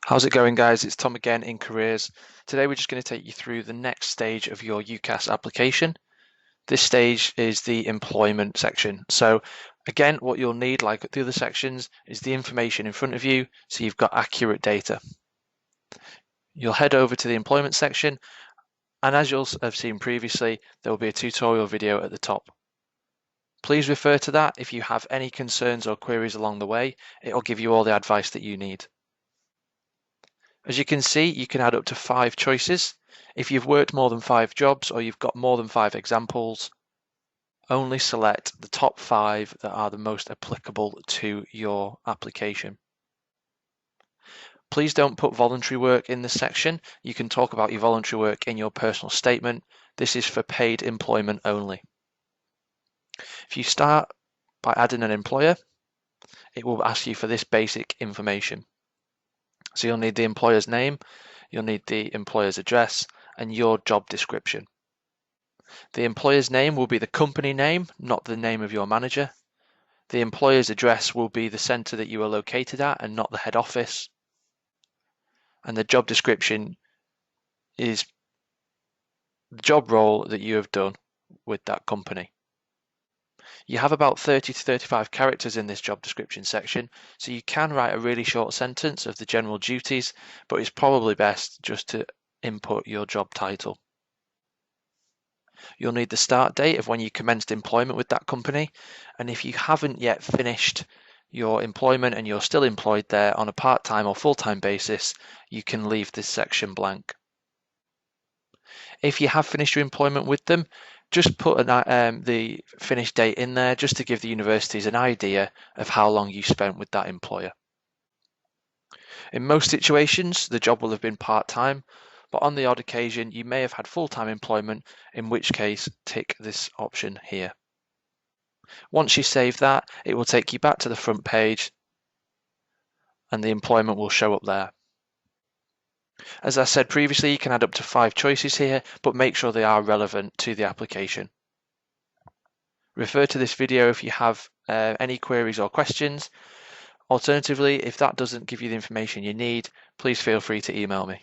How's it going, guys? It's Tom again in Careers. Today we're just going to take you through the next stage of your UCAS application. This stage is the employment section. So again, what you'll need, like the other sections, is the information in front of you so you've got accurate data. You'll head over to the employment section, and as you'll have seen previously, there will be a tutorial video at the top. Please refer to that if you have any concerns or queries along the way. It'll give you all the advice that you need. As you can see, you can add up to 5 choices. If you've worked more than 5 jobs or you've got more than 5 examples, only select the top 5 that are the most applicable to your application. Please don't put voluntary work in this section. You can talk about your voluntary work in your personal statement. This is for paid employment only. If you start by adding an employer, it will ask you for this basic information. So you'll need the employer's name, you'll need the employer's address, and your job description. The employer's name will be the company name, not the name of your manager. The employer's address will be the centre that you are located at and not the head office. And the job description is the job role that you have done with that company. You have about 30 to 35 characters in this job description section, so you can write a really short sentence of the general duties, but it's probably best just to input your job title. You'll need the start date of when you commenced employment with that company, and if you haven't yet finished your employment and you're still employed there on a part-time or full-time basis, you can leave this section blank. If you have finished your employment with them, just put the finish date in there just to give the universities an idea of how long you spent with that employer. In most situations, the job will have been part-time, but on the odd occasion, you may have had full-time employment, in which case, tick this option here. Once you save that, it will take you back to the front page and the employment will show up there. As I said previously, you can add up to 5 choices here, but make sure they are relevant to the application. Refer to this video if you have any queries or questions. Alternatively, if that doesn't give you the information you need, please feel free to email me.